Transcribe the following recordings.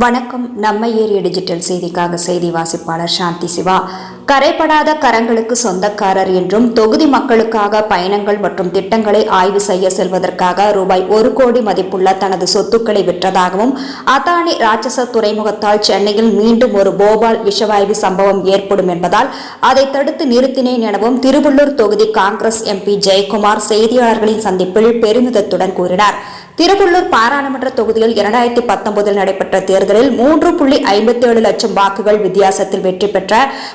வணக்கம். நம்ம area digital செய்திக்காக செய்தி வாசிப்பாளர் சாந்தி சிவா. கரைப்படாத கரங்களுக்கு சொந்தக்காரர் என்றும் தொகுதி மக்களுக்காக பயணங்கள் மற்றும் திட்டங்களை ஆய்வு செய்ய செல்வதற்காக ரூபாய் 1 கோடி மதிப்புள்ள தனது சொத்துக்களை விற்றதாகவும் அதானி ராட்சச துறைமுகத்தால் சென்னையில் மீண்டும் ஒரு போபால் விஷவாயு சம்பவம் ஏற்படும் என்பதால் அதை தடுத்து நிறுத்தினேன் எனவும் திருவள்ளூர் தொகுதி காங்கிரஸ் எம்பி ஜெயக்குமார் செய்தியாளர்களின் சந்திப்பில் பெருமிதத்துடன் கூறினார். திருவள்ளூர் பாராளுமன்ற தொகுதியில் 2019 நடைபெற்ற தேர்தலில் 3.57 லட்சம் வாக்குகள் வித்தியாசத்தில் வெற்றி பெற்ற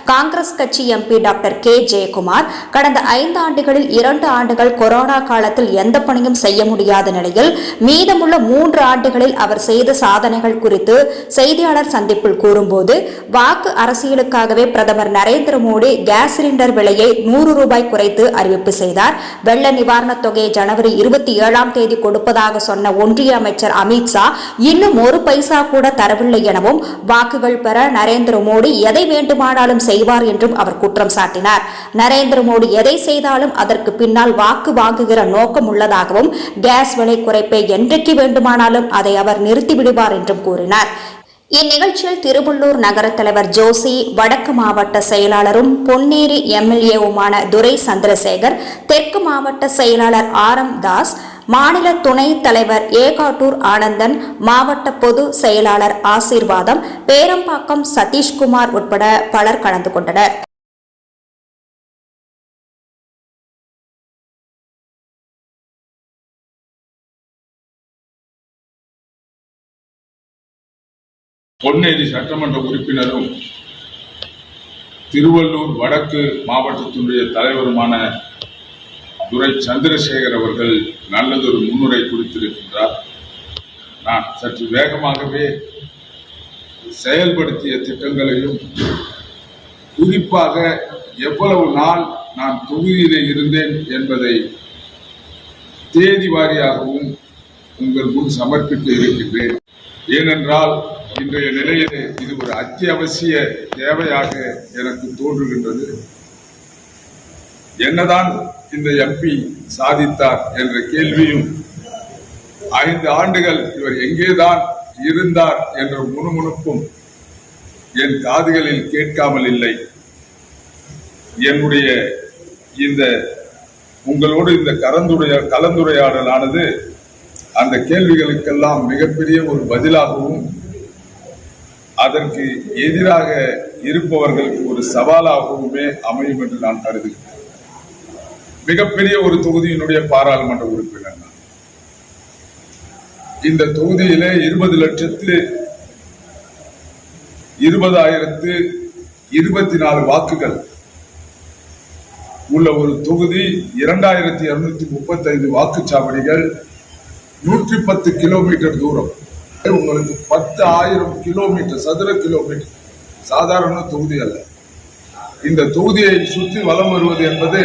காங்கிரஸ் கட்சி எம்பி டாக்டர் கே ஜெயக்குமார் கடந்த 5 ஆண்டுகளில் 2 ஆண்டுகள் கொரோனா காலத்தில் எந்த பணியும் செய்ய முடியாத நிலையில் மீதமுள்ள 3 ஆண்டுகளில் அவர் செய்த சாதனைகள் குறித்து செய்தியாளர் சந்திப்பில் கூறும்போது, வாக்கு அரசியலுக்காகவே பிரதமர் நரேந்திர மோடி கேஸ் சிலிண்டர் விலையை 100 ரூபாய் குறைத்து அறிவிப்பு செய்தார். வெள்ள நிவாரணத் தொகையை ஜனவரி 27ஆம் தேதி கொடுப்பதாக சொன்ன ஒன்றிய அமைச்சர் அமித்ஷா இன்னும் 1 பைசா கூட தரவில்லை எனவும், வாக்குகள் பெற நரேந்திர மோடி எதை வேண்டுமானாலும் செய்வார் என்றும் அவர் குற்றம் சாட்டினார். நரேந்திர மோடி எதை செய்தாலும் அதற்கு பின்னால் வாக்கு வாங்குகிற நோக்கம் உள்ளதாகவும், கேஸ் விலை குறைப்பை என்றைக்கு வேண்டுமானாலும் அதை அவர் நிறுத்திவிடுவார் என்றும் கூறினார். இந்நிகழ்ச்சியில் திருவள்ளூர் நகர தலைவர் ஜோசி, வடக்கு மாவட்ட செயலாளரும் பொன்னேரி எம்எல்ஏவுமான துரை சந்திரசேகர், தெற்கு மாவட்ட செயலாளர் ஆர்.எம். தாஸ், மாநில துணைத் தலைவர் ஏகாட்டூர் ஆனந்தன், மாவட்ட பொது செயலாளர் ஆசீர்வாதம், பேரம்பாக்கம் சதீஷ்குமார் உட்பட பலர் கலந்து கொண்டனர். பொன்னேரி சட்டமன்ற உறுப்பினரும் திருவள்ளூர் வடக்கு மாவட்டத்தினுடைய தலைவருமான துரை சந்திரசேகர் அவர்கள் நல்லதொரு முன்னுரை கொடுத்திருக்கின்றார். நான் சற்று வேகமாகவே செயல்படுத்திய திட்டங்களையும், குறிப்பாக எவ்வளவு நாள் நான் தொகுதியிலே இருந்தேன் என்பதை தேதி வாரியாகவும் உங்கள் முன் சமர்ப்பிக்க இருக்கின்றேன். ஏனென்றால் இன்றைய நிலையிலே இது ஒரு அத்தியாவசிய தேவையாக எனக்கு தோன்றுகின்றது. என்னதான் இந்த எம்பி சாதித்தார் என்ற கேள்வியும், 5 ஆண்டுகள் இவர் எங்கேதான் இருந்தார் என்ற முணுமுணுப்பும் என் காதுகளில் கேட்காமல் இல்லை. என்னுடைய இந்த உங்களோடு இந்த கலந்துரையாடலானது அந்த கேள்விகளுக்கெல்லாம் மிகப்பெரிய ஒரு பதிலாகவும், அதற்கு எதிராக இருப்பவர்களுக்கு ஒரு சவாலாகவுமே அமையும் என்று நான் கருதுகிறேன். மிகப்பெரிய ஒரு தொகுதியினுடைய பாராளுமன்ற உறுப்பினர் நான். இந்த தொகுதியிலே 20,20,024 வாக்குகள் உள்ள ஒரு தொகுதி, 2235 வாக்குச்சாவடிகள், 110 கிலோமீட்டர் தூரம். உங்களுக்கு 10,000 கிலோமீட்டர் சதுர கிலோமீட்டர் சாதாரண தொகுதி அல்ல. இந்த தொகுதியை சுற்றி வலம் வருவது என்பது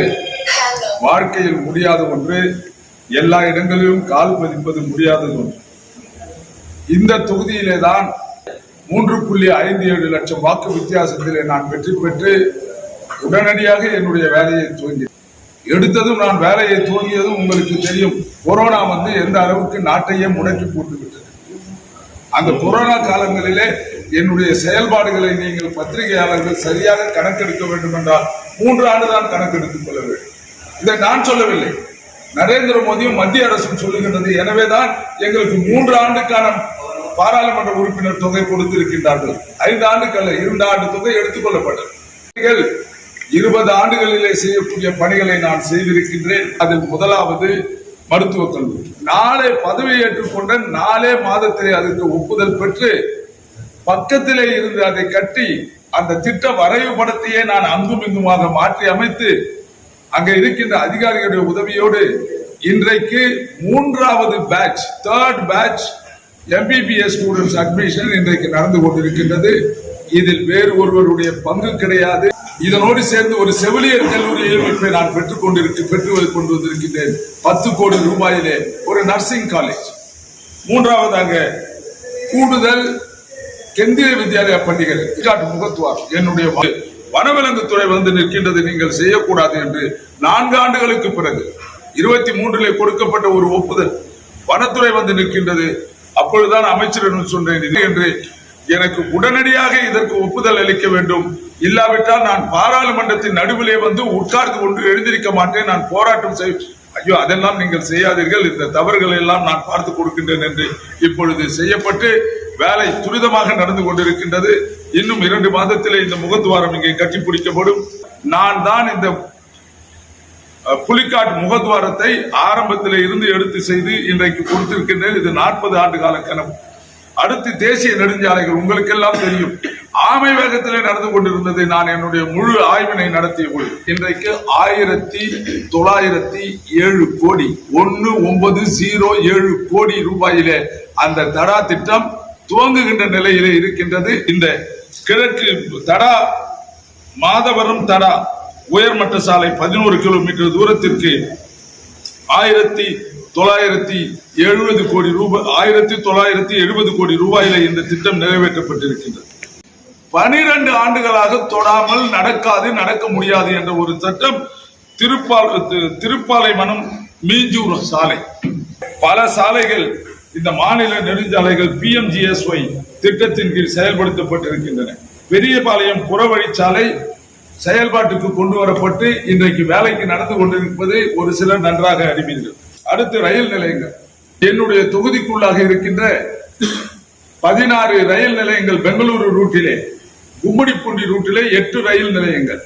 வாழ்க்கையில் முடியாத ஒன்று. எல்லா இடங்களிலும் கால் பதிப்பது முடியாதது ஒன்று. இந்த தொகுதியிலே தான் 3.57 லட்சம் வாக்கு வித்தியாசத்திலே நான் வெற்றி பெற்று உடனடியாக என்னுடைய வேலையை துவங்கினேன். எடுத்ததும் நான் வேலையை துவங்கியதும் உங்களுக்கு தெரியும், கொரோனா வந்து எந்த அளவுக்கு நாட்டையே முடக்கி போட்டு விட்டது. அந்த கொரோனா காலங்களிலே என்னுடைய செயல்பாடுகளை நீங்கள் பத்திரிகையாளர்கள் சரியாக கணக்கெடுக்க வேண்டும் என்றால் 3 ஆண்டு தான் கணக்கெடுத்துக் கொள்ள வேண்டும். இதை நான் சொல்லவில்லை, நரேந்திர மோடியும் மத்திய அரசும் சொல்லுகின்றது. எனவேதான் எங்களுக்கு 3 ஆண்டுக்கான பாராளுமன்ற உறுப்பினர் தொகை கொடுத்திருக்கின்றார்கள். 5 ஆண்டுகள் 2 ஆண்டு தொகை எடுத்துக் கொள்ளப்பட்டது. 20 ஆண்டுகளிலே செய்யக்கூடிய பணிகளை நான் செய்திருக்கின்றேன். அதில் முதலாவது மருத்துவக் கல்லூரி. நாளை பதவி ஏற்றுக்கொண்ட 4 மாதத்திலே அதற்கு ஒப்புதல் பெற்று பக்கத்திலே இருந்து அதை கட்டி அந்த திட்ட வரைவு படத்தையே நான் அங்கும் இங்குமாக மாற்றி அமைத்து அங்கே இருக்கின்ற அதிகாரிகளுடைய உதவியோடு இன்றைக்கு 3வது batch, 3rd batch MBBS students admission இன்றைக்கு நடந்து கொண்டிருக்கின்றது. இதில் வேறு ஒருவருடைய பங்கு கிடையாது. இதனோடு சேர்ந்து ஒரு செவிலியர் கல்லூரியையும் இப்ப நான் பெற்று கொண்டு வந்திருக்கின்றேன். 10 கோடி ரூபாயிலே ஒரு நர்சிங் காலேஜ். 3வதாக கூடுதல் கேந்திரிய வித்யாலயா பள்ளிகள் முகத்துவார். என்னுடைய வனவிலங்கு துறை வந்து நிற்கின்றது, நீங்கள் செய்யக்கூடாது என்று 4 ஆண்டுகளுக்கு பிறகு 23 கொடுக்கப்பட்ட ஒரு ஒப்புதல் வனத்துறை வந்து நிற்கின்றது. அப்பொழுதுதான் அமைச்சரிடம் சொன்னேன் என்று எனக்கு உடனடியாக இதற்கு ஒப்புதல் அளிக்க வேண்டும். இல்லாவிட்டால் நான் பாராளுமன்றத்தின் நடுவிலே வந்து உட்கார்ந்து கொண்டு எழுந்திருக்க மாட்டேன், நான் போராட்டம் செய். ஐயோ, அதெல்லாம் நீங்கள் செய்யாதீர்கள், இந்த தவறுகளை எல்லாம் நான் பார்த்து கொடுக்கின்றேன் என்று இப்பொழுது செய்யப்பட்டு வேலை துரிதமாக நடந்து கொண்டிருக்கின்றது. இன்னும் 2 மாதத்திலே இந்த முகத்துவாரம் இங்கே கட்டிப்பிடிக்கப்படும். நான் தான் இந்த புலிக்காட் முகத்துவாரத்தை ஆரம்பத்தில் இருந்து எடுத்து செய்து இன்றைக்கு கொடுத்திருக்கின்றேன். இது 40 ஆண்டு கால கனவு. அடுத்து தேசிய நெடுஞ்சாலைகள் உங்களுக்கெல்லாம் தெரியும், ஆமை வேகத்திலே நடந்து கொண்டிருந்தது. நான் என்னுடைய முழு ஆய்வினை நடத்திய பொழுது இன்றைக்கு 1907 கோடி 1907 கோடி ரூபாயிலே அந்த தடா திட்டம் துவங்குகின்ற நிலையிலே இருக்கின்றது. இந்த கிழக்கு தடா மாதவரம் தடா உயர்மட்ட சாலை 11 கிலோமீட்டர் தூரத்திற்கு 1970 கோடி ரூபாய் 1970 கோடி ரூபாயில இந்த திட்டம் நிறைவேற்றப்பட்டிருக்கின்றது. 12 ஆண்டுகளாக தொடாமல் நடக்காது, நடக்க முடியாது என்ற ஒரு சட்டம் திருப்பாலைமனம் மீஞ்சூர் சாலை. பல சாலைகள் இந்த மாநில நெடுஞ்சாலைகள் PMGSY திட்டத்தின் கீழ் செயல்படுத்தப்பட்டிருக்கின்றன. பெரியபாளையம் புறவழிச்சாலை செயல்பாட்டுக்கு கொண்டு வரப்பட்டு இன்றைக்கு வேலைக்கு நடந்து கொண்டிருப்பது ஒரு சிலர் நன்றாக அறிவீர்கள். அடுத்து ரயில் நிலையங்கள். என்னுடைய தொகுதிக்குள்ளாக இருக்கின்ற 16 ரயில் நிலையங்கள் பெங்களூரு ரூட்டிலே, கும்மிடிப்பூண்டி ரூட்டிலே 8 ரயில் நிலையங்கள்.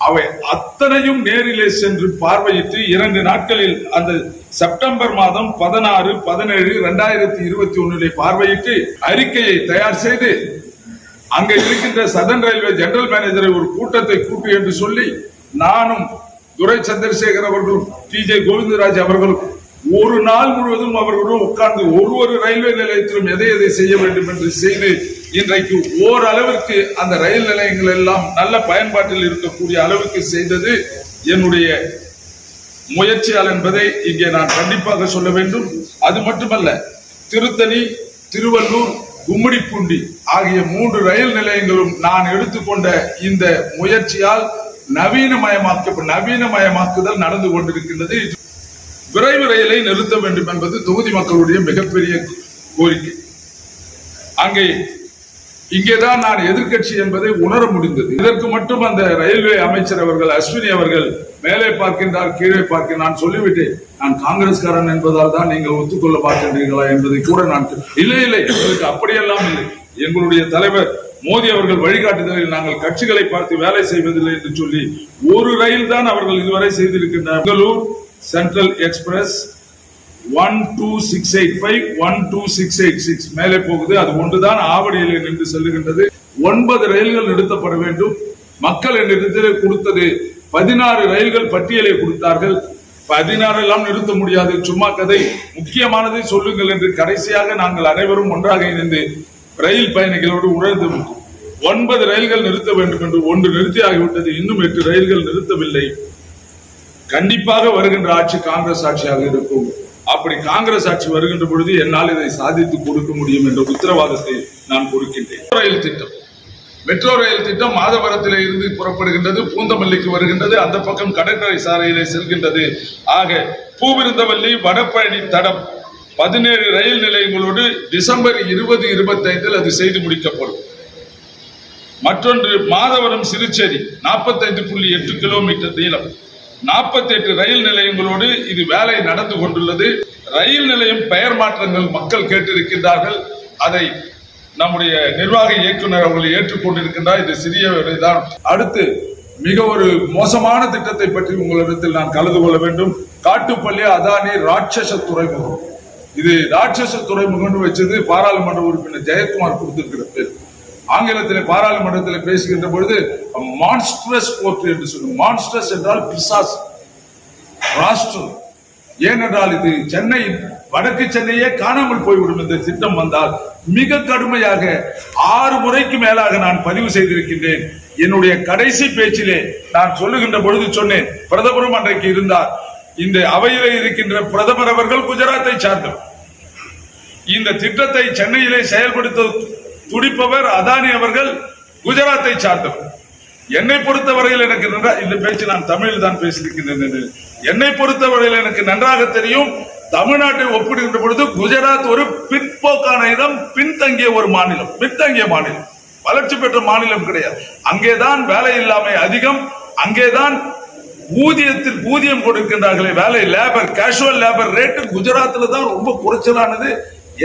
அவை அத்தனையும் நேரிலே சென்று பார்வையிட்டு 2 நாட்களில் அந்த செப்டம்பர் மாதம் 16, 17, 2021 பார்வையிட்டு அறிக்கையை தயார் செய்து அங்கே இருக்கின்ற சதன் ரயில்வே ஜெனரல் மேனேஜரை ஒரு கூட்டத்தை கூட்டு என்று சொல்லி நானும் துரை சந்திரசேகர் அவர்களும் TJ கோவிந்தராஜ் அவர்களும் ஒரு நாள் முழுவதும் அவர்களுடன் உட்கார்ந்து ஒரு ரயில்வே நிலையத்திலும் எதை செய்ய வேண்டும் என்று செய்து இன்றைக்கு ஓரளவிற்கு அந்த ரயில் நிலையங்கள் எல்லாம் நல்ல பயன்பாட்டில் இருக்கக்கூடிய அளவுக்கு செய்தது என்னுடைய முயற்சியால் என்பதை இங்கே நான் கண்டிப்பாக சொல்ல வேண்டும். அது மட்டுமல்ல, திருத்தணி, திருவள்ளூர், கும்மிடிப்பூண்டி ஆகிய 3 ரயில் நிலையங்களும் நான் எடுத்துக்கொண்ட இந்த முயற்சியால் நவீனமயமாக்குதல் நடந்து கொண்டிருக்கின்றது. விரைவு ரயிலை நிறுத்த வேண்டும் என்பது தொகுதி மக்களுடைய மிகப்பெரிய கோரிக்கை. இங்கேதான் நான் எதிர்க்கட்சி என்பதை உணர முடிந்தது. இதற்கு மட்டும் அந்த ரயில்வே அமைச்சர் அவர்கள் அஸ்வினி அவர்கள் மேலே பார்க்கின்றார், கீழே பார்க்க நான் சொல்லிவிட்டேன், நான் காங்கிரஸ்காரன் என்பதால் தான் நீங்கள் ஒத்துக்கொள்ள பார்க்கின்றீர்களா என்பதை கூட நான் இல்லை எங்களுக்கு அப்படியெல்லாம் இல்லை. எங்களுடைய தலைவர் மோடி அவர்கள் வழிகாட்டுதலில் நாங்கள் கட்சிகளை பார்த்து வேலை செய்வதில்லை என்று சொல்லி ஒரு ரயில் தான் அவர்கள் இதுவரை செய்திருக்கின்றனர். பெங்களூர் சென்ட்ரல் எக்ஸ்பிரஸ் 12685 12686 மேலே போகுது. அது ஒன்றுதான் ஆவடியிலே நின்று செல்லுகின்றது. 9 ரயில்கள் நிறுத்தப்பட வேண்டும். மக்கள் என்னிடத்தில் கொடுத்தது 16 ரயில்கள் பட்டியலை கொடுத்தார்கள். 16 எல்லாம் நிறுத்த முடியாது, சும்மா கதை, முக்கியமானதை சொல்லுங்கள் என்று கடைசியாக நாங்கள் அனைவரும் ஒன்றாக இணைந்து ரயில் பயணிகளோடு உணர்ந்து 9 ரயில்கள் நிறுத்த வேண்டும் என்று 1 நிறுத்தி ஆகிவிட்டது. இன்னும் 8 ரயில்கள் நிறுத்தவில்லை. கண்டிப்பாக வருகின்ற ஆட்சி காங்கிரஸ் ஆட்சியாக இருக்கும். அப்படி காங்கிரஸ் ஆட்சி வருகின்ற பொழுது என்னால் இதை சாதித்து கொடுக்க முடியும் என்ற உத்தரவாதத்தை நான் கொடுக்கின்றேன். மெட்ரோ ரயில் திட்டம் மாதவரத்திலே இருந்து புறப்படுகின்றது, பூந்தமல்லிக்கு வருகின்றது, அந்த பக்கம் கடற்கரை சாலையிலே செல்கின்றது. ஆக பூவிருந்தவல்லி வடபழனி தடம் 17 ரயில் நிலையங்களோடு டிசம்பர் 2025 அது செய்து முடிக்கப்படும். மற்றொன்று மாதவரம் சிறுச்சேரி 45.8 கிலோமீட்டர் நீளம், 48 ரயில் நிலையங்களோடு இது வேலை நடந்து கொண்டுள்ளது. ரயில் நிலையம் பெயர் மாற்றங்கள் மக்கள் கேட்டிருக்கின்றார்கள். அதை நம்முடைய நிர்வாக இயக்குனர் அவர்கள் ஏற்றுக்கொண்டிருக்கின்றார். இது சிறிய தான். அடுத்து மிக ஒரு மோசமான திட்டத்தை பற்றி உங்களிடத்தில் நான் கலந்து கொள்ள வேண்டும். காட்டுப்பள்ளி அதானி ராட்சச துறைமுகம். இது ராட்சச துறைமுகம் வச்சது பாராளுமன்ற உறுப்பினர் ஜெயக்குமார் கொடுத்திருக்கிற பேர். ஆங்கிலத்தில் பாராளுமன்றத்தில் பேசுகின்ற பொழுது மான்ஸ்ட்ரஸ் போர்ட் என்று சொல்லும். மான்ஸ்ட்ரஸ் என்றால் பிசாஸ், ராஷ்டிரம். ஏனென்றால் இது சென்னை, வடக்கு சென்னையே காணாமல் போய்விடும். இந்த திட்டம் வந்தால் மிக கடுமையாக 6 முறைக்கு மேலாக நான் பதிவு செய்திருக்கின்றேன். என்னுடைய கடைசி பேச்சிலே நான் சொல்லுகின்ற பொழுது சொன்னேன், பிரதமரும் அன்றைக்கு இருந்தார். இந்த அவையிலே இருக்கின்ற பிரதமர் அவர்கள் குஜராத்தை சார்ந்தவர். இந்த திட்டத்தை சென்னையிலே செயல்படுத்த துடிப்பவர் அதானி அவர்கள் குஜராத்தை சார்ந்தவர். என்னை பொறுத்தவரையில் எனக்கு இந்த பேச்சு நான் தமிழில் தான் பேசியிருக்கின்றேன். என்னை பொறுத்தவரையில் எனக்கு நன்றாக தெரியும் தமிழ்நாட்டை ஒப்பிடுகின்ற பொழுது குஜராத் ஒரு பிற்போக்கான இடம், பின்தங்கிய ஒரு மாநிலம், பின்தங்கிய மாநிலம், வளர்ச்சி பெற்ற மாநிலம் கிடையாது. அங்கேதான் வேலை இல்லாமை அதிகம், அங்கேதான் ஊதியம் கொடுக்கின்றார்களே, வேலை லேபர், கேஷுவல் லேபர் ரேட்டு குஜராத்ல தான் ரொம்ப குறைச்சலானது.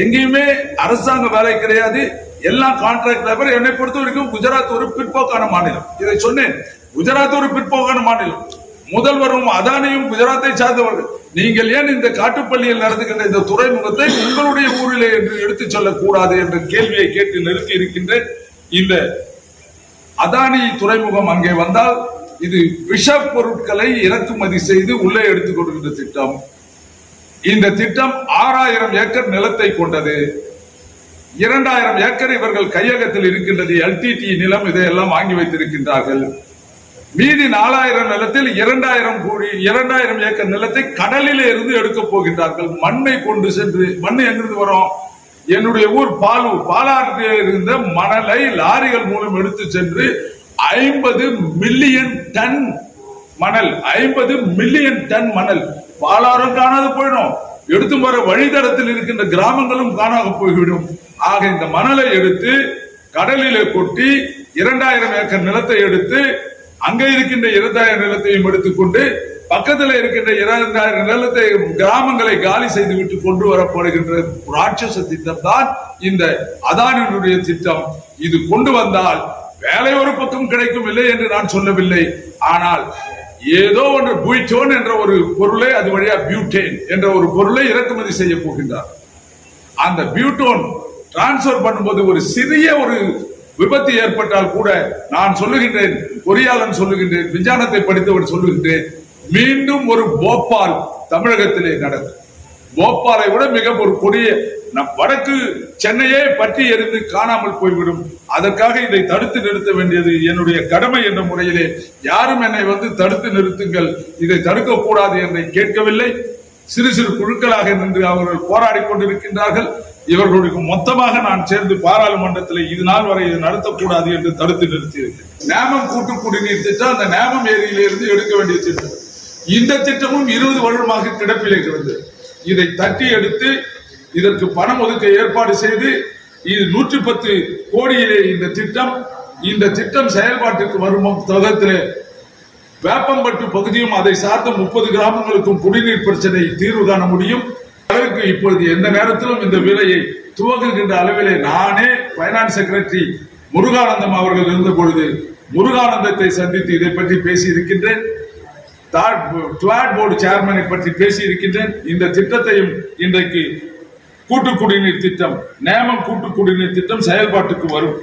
எங்கேயுமே அரசாங்க வேலை கிடையாது, எல்லாம் கான்ட்ராக்ட் லேபர். என்னை பொறுத்த வரைக்கும் குஜராத் ஒரு பிற்போக்கான மாநிலம். இதை சொன்னேன், குஜராத் ஒரு பிற்போக்கான மாநிலம். முதல்வரும் அதானியும் குஜராத்தை சார்ந்தவர்கள். நீங்கள் ஏன் இந்த காட்டுப்பள்ளியில் நடந்துகின்ற இந்த துறைமுகத்தை உங்களுடைய ஊரிலே என்று எடுத்துச் சொல்லக்கூடாது என்ற கேள்வியை கேட்டு நிறுத்தி இருக்கின்றேன். இந்த அதானி துறைமுகம் அங்கே வந்தால் இது விஷ பொருட்களை இறக்குமதி செய்து உள்ளே எடுத்துக் கொள்கின்ற திட்டம். இந்த திட்டம் 6000 ஏக்கர் நிலத்தை கொண்டது. 2000 ஏக்கர் இவர்கள் கையகத்தில் இருக்கின்றது. LTT நிலம் இதையெல்லாம் வாங்கி வைத்திருக்கின்றார்கள். மீதி 4000 நிலத்தில் 2000 ஏக்கர் நிலத்தை கடலிலே இருந்து எடுக்க போகின்றார்கள். மண்ணை கொண்டு சென்று, மண் எங்கிருந்து வரும்? என்னுடைய ஊர் பாலாற்றில் இருந்த மணலை லாரிகள் மூலம் எடுத்து சென்று 50 மில்லியன் டன் மணல், 50 மில்லியன் டன் மணல் பாலாறும் காணாது போயிடும், எடுத்து வர வழித்தடத்தில் இருக்கின்ற கிராமங்களும் காணாது போய்விடும். ஆக இந்த மணலை எடுத்து கடலிலே கொட்டி 2000 ஏக்கர் நிலத்தை எடுத்து அங்கே இருக்கின்ற 2000 நிலத்தையும் எடுத்துக்கொண்டு பக்கத்தில் இருக்கின்ற 2000 நிலத்தை கிராமங்களை காலி செய்து விட்டு கொண்டு வரப்படுகின்ற ராட்சச திட்டம் தான் இந்த அதானியுடைய திட்டம். இது கொண்டு வந்தால் வேலை ஒரு பக்கம் கிடைக்கும், இல்லை என்று நான் சொல்லவில்லை. ஆனால் ஏதோ ஒன்று பூய்டோன் என்ற ஒரு பொருளை, அது வழியா பியூட்டேன் என்ற ஒரு பொருளை இறக்குமதி செய்ய போகின்றார். அந்த பியூட்டோன் டிரான்ஸ்பர் பண்ணும்போது ஒரு சிறிய ஒரு விபத்து ஏற்பட்டால் கூட நான் சொல்லுகின்றேன், பொறியாளன் சொல்லுகின்றேன், விஞ்ஞானத்தை படித்தவர் சொல்லுகின்றேன், மீண்டும் ஒரு போபால் தமிழகத்திலே நடக்கும். போபாலை விட மிக ஒரு கொடிய வடக்கு சென்னையே பற்றி எரிந்து காணாமல் போய்விடும். அதற்காக இதை தடுத்து நிறுத்த வேண்டியது என்னுடைய கடமை என்ற முறையிலே யாரும் என்னை வந்து தடுத்து நிறுத்துங்கள், இதை தடுக்க கூடாது என்று கேட்கவில்லை. சிறு சிறு குழுக்களாக நின்று அவர்கள் போராடி கொண்டிருக்கின்றார்கள். இவர்களுக்கு மொத்தமாக நான் சேர்ந்து பாராளுமன்றத்தில் இது நாள் வரை இது நடத்தக்கூடாது என்று தடுத்து நிறுத்தியிருக்கிறேன். நேமம் கூட்டு குடிநீர் திட்டம், அந்த நேமம் ஏரியிலிருந்து எடுக்க வேண்டிய திட்டம். இந்த திட்டமும் 20 வருடமாக கிடப்பிலே கிடந்தது. இதை தட்டி எடுத்து இதற்கு பணம் ஒதுக்க ஏற்பாடு செய்து இது 110 கோடியிலே இந்த திட்டம் செயல்பாட்டிற்கு வரும் தகத்திலே வேப்பம்பட்டு பகுதியும் அதை சார்ந்த 30 கிராமங்களுக்கும் குடிநீர் பிரச்சனை தீர்வு காண முடியும். அதற்கு இப்பொழுது எந்த நேரத்திலும் இந்த வேலையை துவங்குகின்ற அளவிலே நானே பைனான்ஸ் செக்ரட்டரி முருகானந்தம் அவர்கள் இருந்த பொழுது முருகானந்தத்தை சந்தித்து இதை பற்றி பேசி இருக்கின்றேன். டுவாட் போர்டு சேர்மனை பற்றி பேசி இருக்கின்றேன். இந்த திட்டத்தையும் இன்றைக்கு கூட்டு குடிநீர் திட்டம், நேமம் கூட்டு குடிநீர் திட்டம் செயல்பாட்டுக்கு வரும்.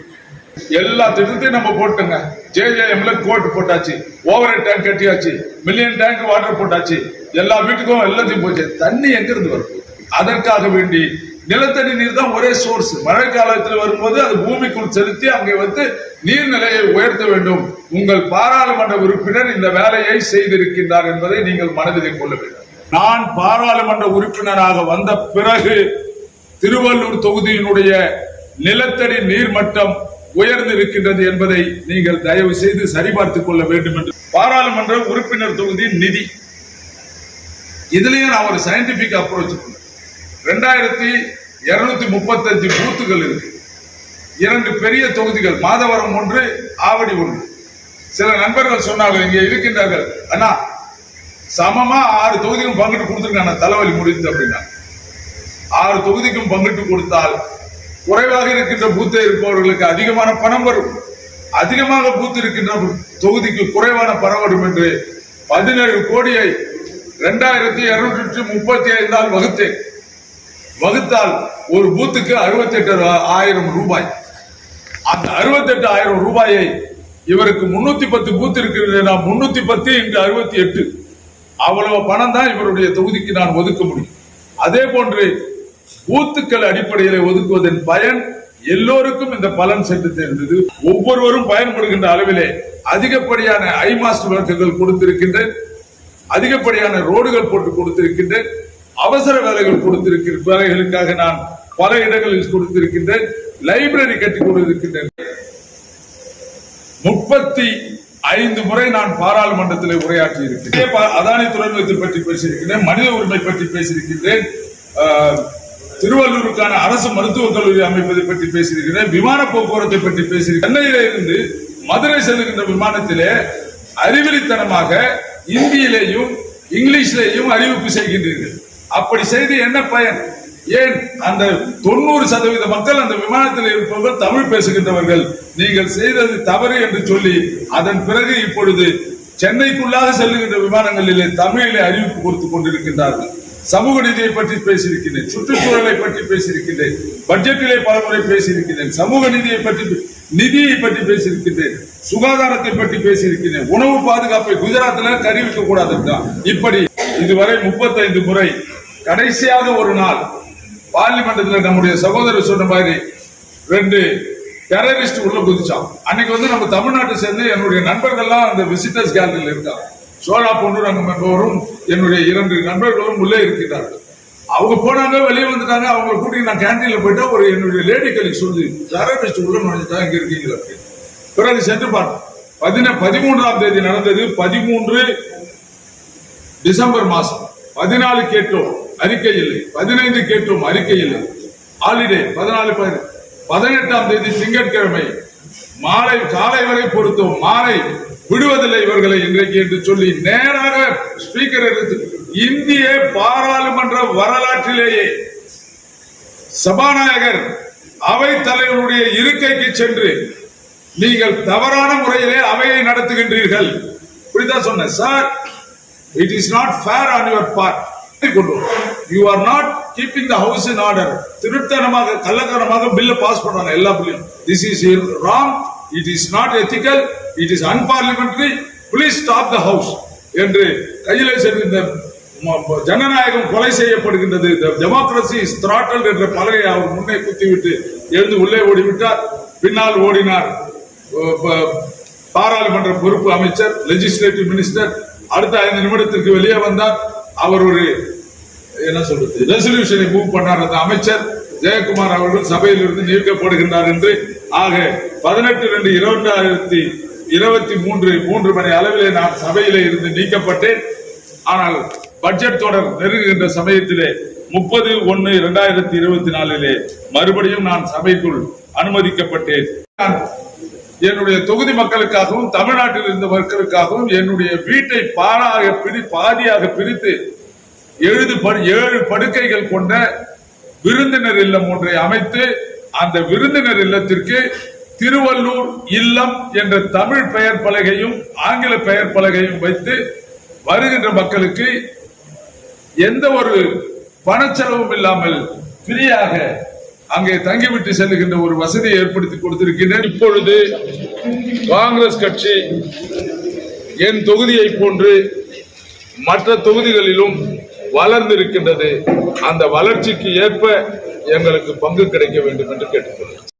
எல்லா திட்டத்தையும் நம்ம போட்டுங்க. JJMல கோட் போட்டாச்சு, ஓவர் டேங்க் கட்டியாச்சு, மில்லியன் டேங்க் வாட்டர் போட்டாச்சு, எல்லா வீட்டுக்கும் எல்லாத்தையும் போச்சு. தண்ணி எங்கிருந்து வரும்? அதற்காக வேண்டி நிலத்தடி நீர் தான் ஒரே சோர்ஸ். மழை காலத்தில் வரும்போது அது பூமிக்குள் செலுத்தி அங்கே வந்து நீர்நிலையை உயர்த்த வேண்டும். உங்கள் பாராளுமன்ற உறுப்பினர் இந்த வேலையை செய்திருக்கின்றார் என்பதை நீங்கள் மனதிலே கொள்ள வேண்டும். நான் பாராளுமன்ற உறுப்பினராக வந்த பிறகு திருவள்ளூர் தொகுதியினுடைய நிலத்தடி நீர்மட்டம் உயர்ந்திருக்கின்றது என்பதை நீங்கள் தயவு செய்து சரிபார்த்துக் கொள்ள வேண்டும் என்று. பாராளுமன்ற உறுப்பினர் தொகுதி நிதி, இதுலயும் நான் ஒரு சயின்டிபிக் அப்ரோச் 2235 பூத்துகள் இருக்கு. 2 பெரிய தொகுதிகள், மாதவரம் 1, ஆவடி 1. சில நண்பர்கள் சொன்னார்கள், இங்கே இருக்கின்றார்கள், அண்ணா சமமா 6 தொகுதிக்கும் பங்கிட்டு கொடுத்துருக்காங்க, தலைவலி முடிந்து அப்படின்னா. 6 தொகுதிக்கும் பங்கிட்டு கொடுத்தால் குறைவாக இருக்கின்ற பூத்தை இருப்பவர்களுக்கு அதிகமான பணம் வரும், அதிகமாக பூத்து இருக்கின்ற தொகுதிக்கு குறைவான பணம் வரும் என்று 17 கோடியை 2235 வகுத்தால் ஒரு பூத்துக்கு 68,000 ரூபாய். அந்த 68,000 ரூபாயை இவருக்கு 310 பூத்து இருக்கிறது, 310 இங்கு 68, அவ்வளவு பணம் தான் இவருடைய தொகுதிக்கு நான் ஒதுக்க முடியும். அதே போன்று பூத்துக்கள் அடிப்படையில் ஒதுக்குவதன் பயன் எல்லோருக்கும் இந்த பலன் சென்று சேர்ந்தது. ஒவ்வொருவரும் பயன்படுகின்ற அளவிலே அதிகப்படியான ஐமாஸ்ட் விளக்குகள் கொடுத்திருக்கின்றேன், அதிகப்படியான ரோடுகள் போட்டு கொடுத்திருக்கின்றேன், அவசர வேலைகள் கொடுத்திருக்கிற வேலைகளுக்காக நான் பல இடங்களில் கொடுத்திருக்கின்றேன், லைப்ரரி கட்டி கொடுத்திருக்கின்றேன். 5 முறை நான் பாராளுமன்றத்தில் உரையாற்றி இருக்கிறேன். அதானி துறைமுகத்தை பற்றி பேசியிருக்கிறேன், மனித உரிமை பற்றி பேசியிருக்கிறேன், திருவள்ளூருக்கான அரசு மருத்துவக் கல்லூரி அமைப்பதை பற்றி பேசியிருக்கிறேன், விமான போக்குவரத்தை பற்றி பேசியிருக்கிறேன். சென்னையில இருந்து மதுரை செல்லுகின்ற விமானத்திலே அறிவிலித்தனமாக இந்தியிலேயும் இங்கிலீஷிலேயும் அறிவிப்பு செய்கின்றீர்கள். அப்படி செய்து என்ன பயன்? ஏன் அந்த 90% மக்கள் அந்த விமானத்தில் இருப்பவர்கள் தமிழ் பேசுகின்றவர்கள். நீங்கள் செய்தது தவறு என்று சொல்லி அதன் பிறகு இப்பொழுது சென்னைக்குள்ளாக செல்லுகின்ற விமானங்களிலே தமிழிலே அறிவிப்பு கொடுத்துக் கொண்டிருக்கின்றார்கள். சமூக நீதியை பற்றி பேசியிருக்கிறேன், சுற்றுச்சூழலை பற்றி பேசியிருக்கிறேன், பட்ஜெட்டிலே பலமுறை பேசியிருக்கிறேன், சமூக நிதியை பற்றி பேசியிருக்கிறேன், சுகாதாரத்தை பற்றி பேசியிருக்கிறேன், உணவு பாதுகாப்பை குஜராத்தில் கறி விற்க கூடாது. இப்படி இதுவரை 35 முறை. கடைசியாக ஒரு நாள் பார்லிமெண்டத்தில் நம்முடைய சகோதரர் சொன்ன மாதிரி 2 டெரரிஸ்ட் உள்ள குதிச்சான். அன்னைக்கு நம்ம தமிழ்நாட்டை சேர்ந்து என்னுடைய நண்பர்கள்லாம் அந்த விசிட்டர்ஸ் கேலரியில் இருக்காங்க. சோழா பொன்னுரங்கம் என்பவரும் என்னுடைய 2 நண்பர்களும் உள்ளே இருக்கிறார்கள். அவங்க போனாங்க, வெளியே வந்துட்டாங்க. அவங்களை கூட்டி நான் கேன்டீன்ல போயிட்டா ஒரு என்னுடைய லேடி கலீக் சொல்லி டெரரிஸ்ட் உள்ள நுழைஞ்சிட்டா, இங்க இருக்கீங்களா? பிறகு சென்று பார்த்தோம். 13ஆம் தேதி நடந்தது. 13 டிசம்பர் மாசம். 14 கேட்டோம், அறிக்கை இல்லை. 15 கேட்டோம், அறிக்கை இல்லை. ஹாலிடே 14 18ஆம் தேதி திங்கட்கிழமை மாலை காலை வரை பொறுத்தோம். மாலை விடுவதில்லை இவர்களை இன்றைக்கு என்று சொல்லி நேராக ஸ்பீக்கர் எடுத்து இந்திய பாராளுமன்ற வரலாற்றிலேயே சபாநாயகர் அவை தலைவருடைய இருக்கைக்கு சென்று நீங்கள் தவறான முறையிலே அவையை நடத்துகின்றீர்கள். இப்படித்தான் சொன்னேன். Sir, it is not fair on your part. You are not keeping the house in order. திருத்தனமாக கள்ளத்தனமாக பில்ல பாஸ் பண்றாங்க எல்லா பில்லையும். This is wrong. It is not ethical. It is unparliamentary. Please stop the house. என்று கையிலே சென்ற ஜனநாயகம் கொலை செய்யப்படுகின்றது. Democracy is throttled என்ற பலகையை அவர் முன்னே குத்திவிட்டு எழுந்து உள்ளே ஓடிவிட்டார். பின்னால் ஓடினார் பாராளுமன்ற பொறுப்பு அமைச்சர், லெஜிஸ்லேட்டிவ் மினிஸ்டர். அடுத்த 5 நிமிடத்திற்கு வெளியே வந்தார். அவர் ஒரு ரெசல்யூஷனை மூவ் பண்ணார். அந்த அமைச்சர் ஜெயக்குமார் அவர்கள் சபையில் இருந்து நீக்கப்படுகின்றார் என்று. ஆக 18/2/2023 3 மணி அளவிலே நான் சபையிலே இருந்து நீக்கப்பட்டேன். ஆனால் பட்ஜெட் தொடர் நெருங்குகின்ற சமயத்திலே 30/1/2024 மறுபடியும் நான் சபைக்குள் அனுமதிக்கப்பட்டேன். என்னுடைய தொகுதி மக்களுக்காகவும் தமிழ்நாட்டில் இருந்த மக்களுக்காகவும் என்னுடைய வீட்டை பாதியாக பிரித்து 7 படுக்கைகள் கொண்ட விருந்தினர் இல்லம் ஒன்றை அமைத்து அந்த விருந்தினர் இல்லத்திற்கு திருவள்ளூர் இல்லம் என்ற தமிழ் பெயர் பலகையும் ஆங்கில பெயர் பலகையும் வைத்து வருகின்ற மக்களுக்கு எந்த ஒரு பணச்செலவும் இல்லாமல் ஃப்ரீயாக அங்கே தங்கிவிட்டு செல்லுகின்ற ஒரு வசதியை ஏற்படுத்தி கொடுத்திருக்கின்றேன். இப்பொழுது காங்கிரஸ் கட்சி என் தொகுதியை போன்று மற்ற தொகுதிகளிலும் வளர்ந்திருக்கின்றது. அந்த வளர்ச்சிக்கு ஏற்ப எங்களுக்கு பங்கு கிடைக்க வேண்டும் என்று கேட்டுக்கொள்கிறேன்.